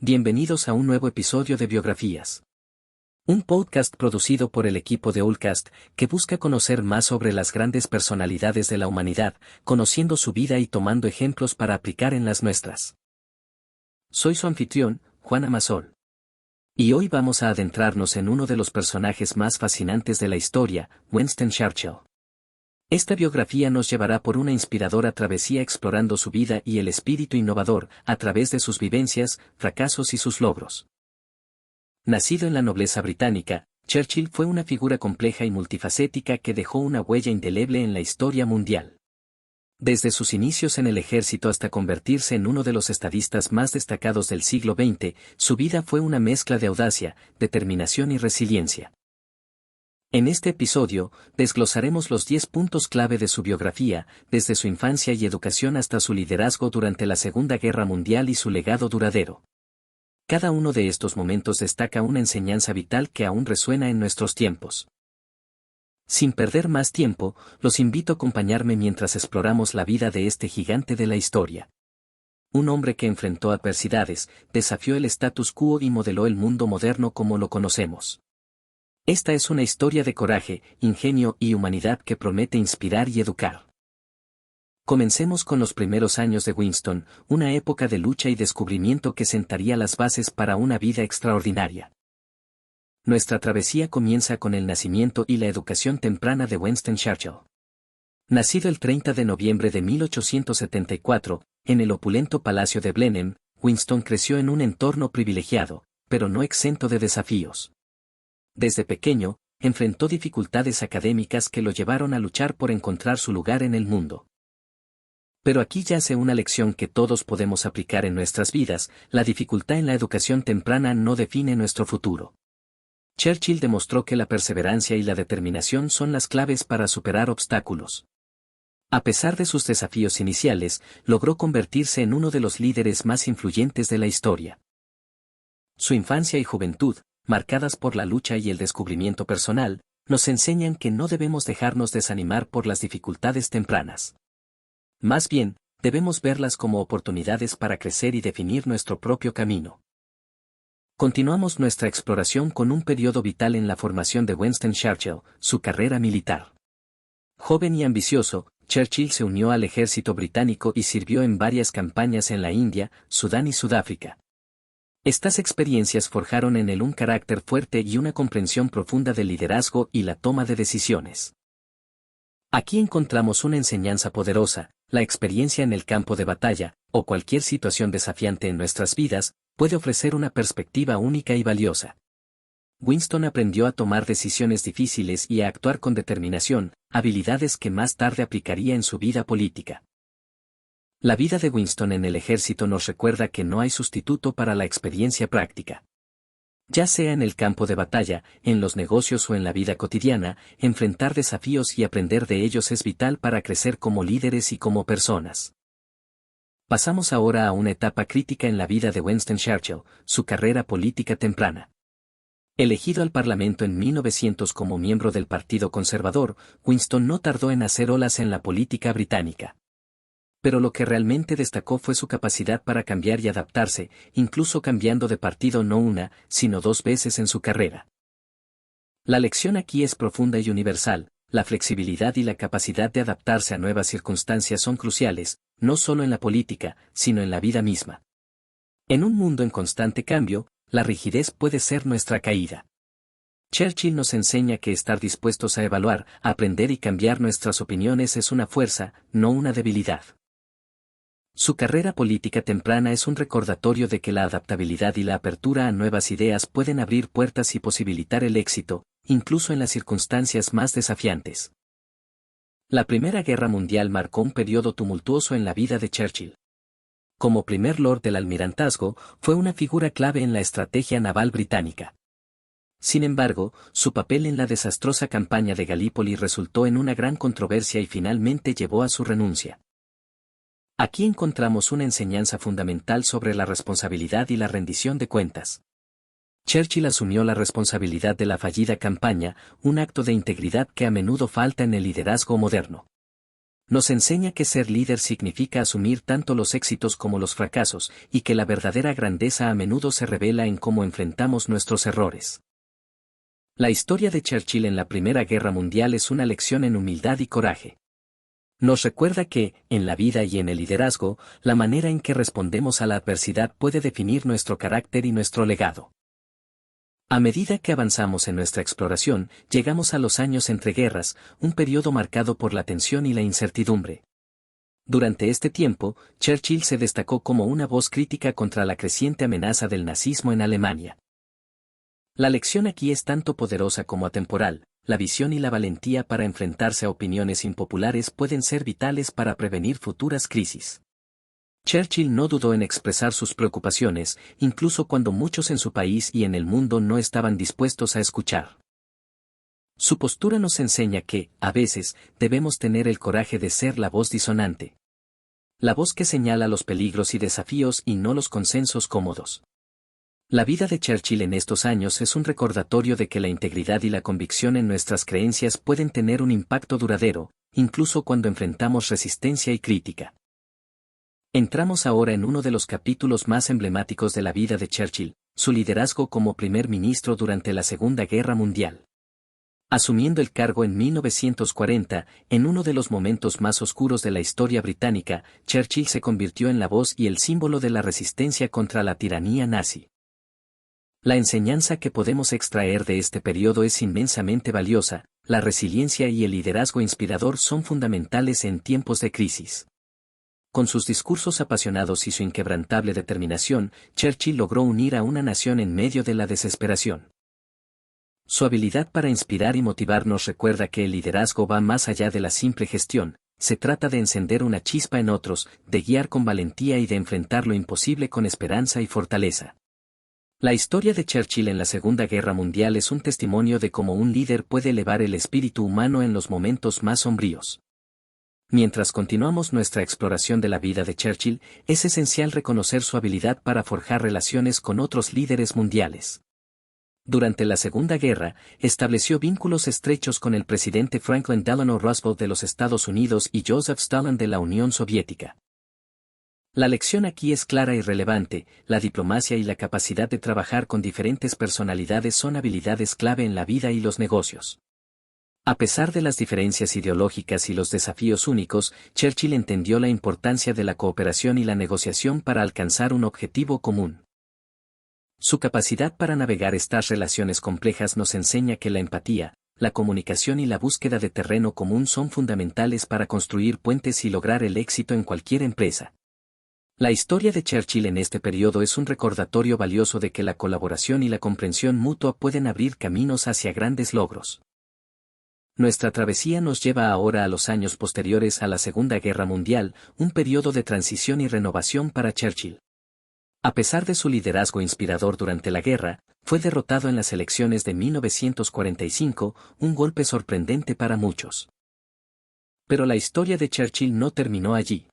Bienvenidos a un nuevo episodio de Biografías. Un podcast producido por el equipo de Ullcast que busca conocer más sobre las grandes personalidades de la humanidad, conociendo su vida y tomando ejemplos para aplicar en las nuestras. Soy su anfitrión, Juan Amasol. Y hoy vamos a adentrarnos en uno de los personajes más fascinantes de la historia, Winston Churchill. Esta biografía nos llevará por una inspiradora travesía explorando su vida y el espíritu innovador a través de sus vivencias, fracasos y sus logros. Nacido en la nobleza británica, Churchill fue una figura compleja y multifacética que dejó una huella indeleble en la historia mundial. Desde sus inicios en el ejército hasta convertirse en uno de los estadistas más destacados del siglo XX, su vida fue una mezcla de audacia, determinación y resiliencia. En este episodio, desglosaremos los 10 puntos clave de su biografía, desde su infancia y educación hasta su liderazgo durante la Segunda Guerra Mundial y su legado duradero. Cada uno de estos momentos destaca una enseñanza vital que aún resuena en nuestros tiempos. Sin perder más tiempo, los invito a acompañarme mientras exploramos la vida de este gigante de la historia. Un hombre que enfrentó adversidades, desafió el status quo y modeló el mundo moderno como lo conocemos. Esta es una historia de coraje, ingenio y humanidad que promete inspirar y educar. Comencemos con los primeros años de Winston, una época de lucha y descubrimiento que sentaría las bases para una vida extraordinaria. Nuestra travesía comienza con el nacimiento y la educación temprana de Winston Churchill. Nacido el 30 de noviembre de 1874, en el opulento Palacio de Blenheim, Winston creció en un entorno privilegiado, pero no exento de desafíos. Desde pequeño, enfrentó dificultades académicas que lo llevaron a luchar por encontrar su lugar en el mundo. Pero aquí yace una lección que todos podemos aplicar en nuestras vidas: la dificultad en la educación temprana no define nuestro futuro. Churchill demostró que la perseverancia y la determinación son las claves para superar obstáculos. A pesar de sus desafíos iniciales, logró convertirse en uno de los líderes más influyentes de la historia. Su infancia y juventud, marcadas por la lucha y el descubrimiento personal, nos enseñan que no debemos dejarnos desanimar por las dificultades tempranas. Más bien, debemos verlas como oportunidades para crecer y definir nuestro propio camino. Continuamos nuestra exploración con un periodo vital en la formación de Winston Churchill, su carrera militar. Joven y ambicioso, Churchill se unió al ejército británico y sirvió en varias campañas en la India, Sudán y Sudáfrica. Estas experiencias forjaron en él un carácter fuerte y una comprensión profunda del liderazgo y la toma de decisiones. Aquí encontramos una enseñanza poderosa: la experiencia en el campo de batalla, o cualquier situación desafiante en nuestras vidas, puede ofrecer una perspectiva única y valiosa. Winston aprendió a tomar decisiones difíciles y a actuar con determinación, habilidades que más tarde aplicaría en su vida política. La vida de Winston en el ejército nos recuerda que no hay sustituto para la experiencia práctica. Ya sea en el campo de batalla, en los negocios o en la vida cotidiana, enfrentar desafíos y aprender de ellos es vital para crecer como líderes y como personas. Pasamos ahora a una etapa crítica en la vida de Winston Churchill, su carrera política temprana. Elegido al Parlamento en 1900 como miembro del Partido Conservador, Winston no tardó en hacer olas en la política británica. Pero lo que realmente destacó fue su capacidad para cambiar y adaptarse, incluso cambiando de partido no una, sino 2 veces en su carrera. La lección aquí es profunda y universal: la flexibilidad y la capacidad de adaptarse a nuevas circunstancias son cruciales, no solo en la política, sino en la vida misma. En un mundo en constante cambio, la rigidez puede ser nuestra caída. Churchill nos enseña que estar dispuestos a evaluar, a aprender y cambiar nuestras opiniones es una fuerza, no una debilidad. Su carrera política temprana es un recordatorio de que la adaptabilidad y la apertura a nuevas ideas pueden abrir puertas y posibilitar el éxito, incluso en las circunstancias más desafiantes. La Primera Guerra Mundial marcó un periodo tumultuoso en la vida de Churchill. Como primer lord del almirantazgo, fue una figura clave en la estrategia naval británica. Sin embargo, su papel en la desastrosa campaña de Galípoli resultó en una gran controversia y finalmente llevó a su renuncia. Aquí encontramos una enseñanza fundamental sobre la responsabilidad y la rendición de cuentas. Churchill asumió la responsabilidad de la fallida campaña, un acto de integridad que a menudo falta en el liderazgo moderno. Nos enseña que ser líder significa asumir tanto los éxitos como los fracasos, y que la verdadera grandeza a menudo se revela en cómo enfrentamos nuestros errores. La historia de Churchill en la Primera Guerra Mundial es una lección en humildad y coraje. Nos recuerda que, en la vida y en el liderazgo, la manera en que respondemos a la adversidad puede definir nuestro carácter y nuestro legado. A medida que avanzamos en nuestra exploración, llegamos a los años entre guerras, un periodo marcado por la tensión y la incertidumbre. Durante este tiempo, Churchill se destacó como una voz crítica contra la creciente amenaza del nazismo en Alemania. La lección aquí es tanto poderosa como atemporal. La visión y la valentía para enfrentarse a opiniones impopulares pueden ser vitales para prevenir futuras crisis. Churchill no dudó en expresar sus preocupaciones, incluso cuando muchos en su país y en el mundo no estaban dispuestos a escuchar. Su postura nos enseña que, a veces, debemos tener el coraje de ser la voz disonante. La voz que señala los peligros y desafíos y no los consensos cómodos. La vida de Churchill en estos años es un recordatorio de que la integridad y la convicción en nuestras creencias pueden tener un impacto duradero, incluso cuando enfrentamos resistencia y crítica. Entramos ahora en uno de los capítulos más emblemáticos de la vida de Churchill, su liderazgo como primer ministro durante la Segunda Guerra Mundial. Asumiendo el cargo en 1940, en uno de los momentos más oscuros de la historia británica, Churchill se convirtió en la voz y el símbolo de la resistencia contra la tiranía nazi. La enseñanza que podemos extraer de este periodo es inmensamente valiosa. La resiliencia y el liderazgo inspirador son fundamentales en tiempos de crisis. Con sus discursos apasionados y su inquebrantable determinación, Churchill logró unir a una nación en medio de la desesperación. Su habilidad para inspirar y motivar nos recuerda que el liderazgo va más allá de la simple gestión. Se trata de encender una chispa en otros, de guiar con valentía y de enfrentar lo imposible con esperanza y fortaleza. La historia de Churchill en la Segunda Guerra Mundial es un testimonio de cómo un líder puede elevar el espíritu humano en los momentos más sombríos. Mientras continuamos nuestra exploración de la vida de Churchill, es esencial reconocer su habilidad para forjar relaciones con otros líderes mundiales. Durante la Segunda Guerra, estableció vínculos estrechos con el presidente Franklin Delano Roosevelt de los Estados Unidos y Joseph Stalin de la Unión Soviética. La lección aquí es clara y relevante. La diplomacia y la capacidad de trabajar con diferentes personalidades son habilidades clave en la vida y los negocios. A pesar de las diferencias ideológicas y los desafíos únicos, Churchill entendió la importancia de la cooperación y la negociación para alcanzar un objetivo común. Su capacidad para navegar estas relaciones complejas nos enseña que la empatía, la comunicación y la búsqueda de terreno común son fundamentales para construir puentes y lograr el éxito en cualquier empresa. La historia de Churchill en este periodo es un recordatorio valioso de que la colaboración y la comprensión mutua pueden abrir caminos hacia grandes logros. Nuestra travesía nos lleva ahora a los años posteriores a la Segunda Guerra Mundial, un periodo de transición y renovación para Churchill. A pesar de su liderazgo inspirador durante la guerra, fue derrotado en las elecciones de 1945, un golpe sorprendente para muchos. Pero la historia de Churchill no terminó allí.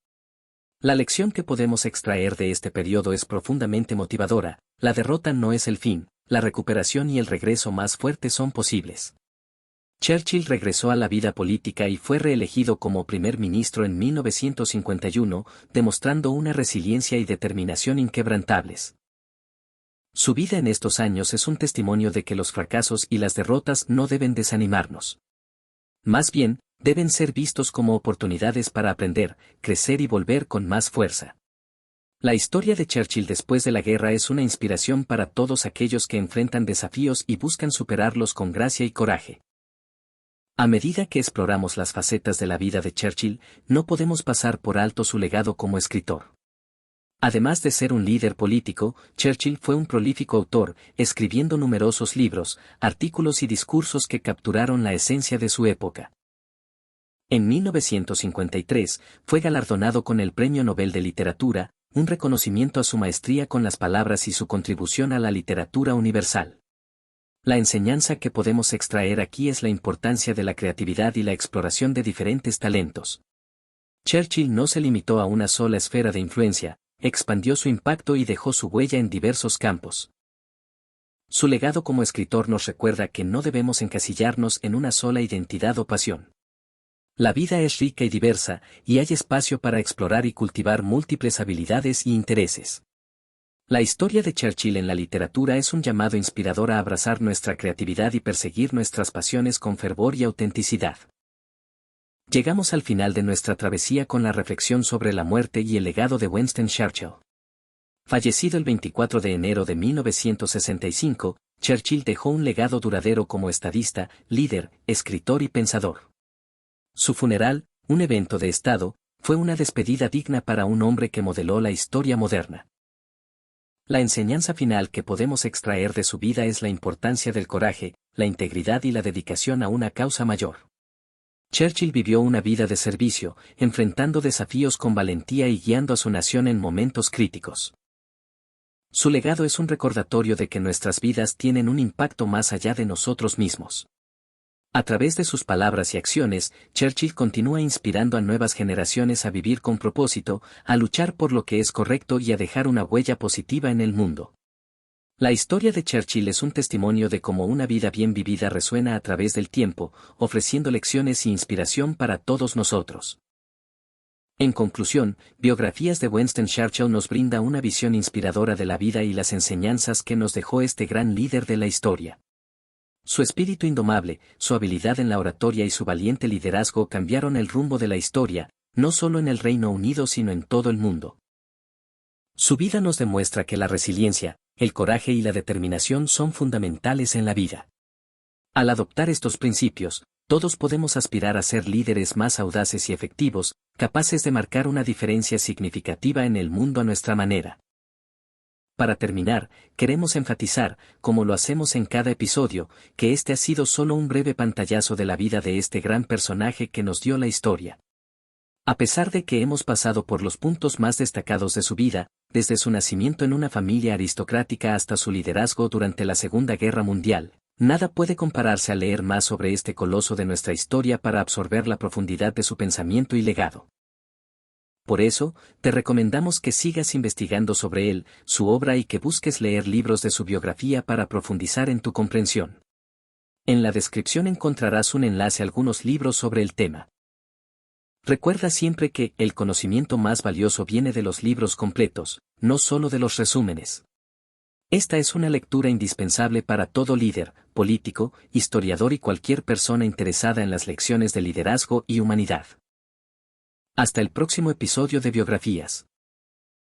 La lección que podemos extraer de este periodo es profundamente motivadora. La derrota no es el fin, la recuperación y el regreso más fuerte son posibles. Churchill regresó a la vida política y fue reelegido como primer ministro en 1951, demostrando una resiliencia y determinación inquebrantables. Su vida en estos años es un testimonio de que los fracasos y las derrotas no deben desanimarnos. Más bien, deben ser vistos como oportunidades para aprender, crecer y volver con más fuerza. La historia de Churchill después de la guerra es una inspiración para todos aquellos que enfrentan desafíos y buscan superarlos con gracia y coraje. A medida que exploramos las facetas de la vida de Churchill, no podemos pasar por alto su legado como escritor. Además de ser un líder político, Churchill fue un prolífico autor, escribiendo numerosos libros, artículos y discursos que capturaron la esencia de su época. En 1953, fue galardonado con el Premio Nobel de Literatura, un reconocimiento a su maestría con las palabras y su contribución a la literatura universal. La enseñanza que podemos extraer aquí es la importancia de la creatividad y la exploración de diferentes talentos. Churchill no se limitó a una sola esfera de influencia, expandió su impacto y dejó su huella en diversos campos. Su legado como escritor nos recuerda que no debemos encasillarnos en una sola identidad o pasión. La vida es rica y diversa, y hay espacio para explorar y cultivar múltiples habilidades y intereses. La historia de Churchill en la literatura es un llamado inspirador a abrazar nuestra creatividad y perseguir nuestras pasiones con fervor y autenticidad. Llegamos al final de nuestra travesía con la reflexión sobre la muerte y el legado de Winston Churchill. Fallecido el 24 de enero de 1965, Churchill dejó un legado duradero como estadista, líder, escritor y pensador. Su funeral, un evento de Estado, fue una despedida digna para un hombre que modeló la historia moderna. La enseñanza final que podemos extraer de su vida es la importancia del coraje, la integridad y la dedicación a una causa mayor. Churchill vivió una vida de servicio, enfrentando desafíos con valentía y guiando a su nación en momentos críticos. Su legado es un recordatorio de que nuestras vidas tienen un impacto más allá de nosotros mismos. A través de sus palabras y acciones, Churchill continúa inspirando a nuevas generaciones a vivir con propósito, a luchar por lo que es correcto y a dejar una huella positiva en el mundo. La historia de Churchill es un testimonio de cómo una vida bien vivida resuena a través del tiempo, ofreciendo lecciones e inspiración para todos nosotros. En conclusión, Biografías de Winston Churchill nos brinda una visión inspiradora de la vida y las enseñanzas que nos dejó este gran líder de la historia. Su espíritu indomable, su habilidad en la oratoria y su valiente liderazgo cambiaron el rumbo de la historia, no solo en el Reino Unido sino en todo el mundo. Su vida nos demuestra que la resiliencia, el coraje y la determinación son fundamentales en la vida. Al adoptar estos principios, todos podemos aspirar a ser líderes más audaces y efectivos, capaces de marcar una diferencia significativa en el mundo a nuestra manera. Para terminar, queremos enfatizar, como lo hacemos en cada episodio, que este ha sido solo un breve pantallazo de la vida de este gran personaje que nos dio la historia. A pesar de que hemos pasado por los puntos más destacados de su vida, desde su nacimiento en una familia aristocrática hasta su liderazgo durante la Segunda Guerra Mundial, nada puede compararse a leer más sobre este coloso de nuestra historia para absorber la profundidad de su pensamiento y legado. Por eso, te recomendamos que sigas investigando sobre él, su obra y que busques leer libros de su biografía para profundizar en tu comprensión. En la descripción encontrarás un enlace a algunos libros sobre el tema. Recuerda siempre que el conocimiento más valioso viene de los libros completos, no solo de los resúmenes. Esta es una lectura indispensable para todo líder, político, historiador y cualquier persona interesada en las lecciones de liderazgo y humanidad. Hasta el próximo episodio de Biografías.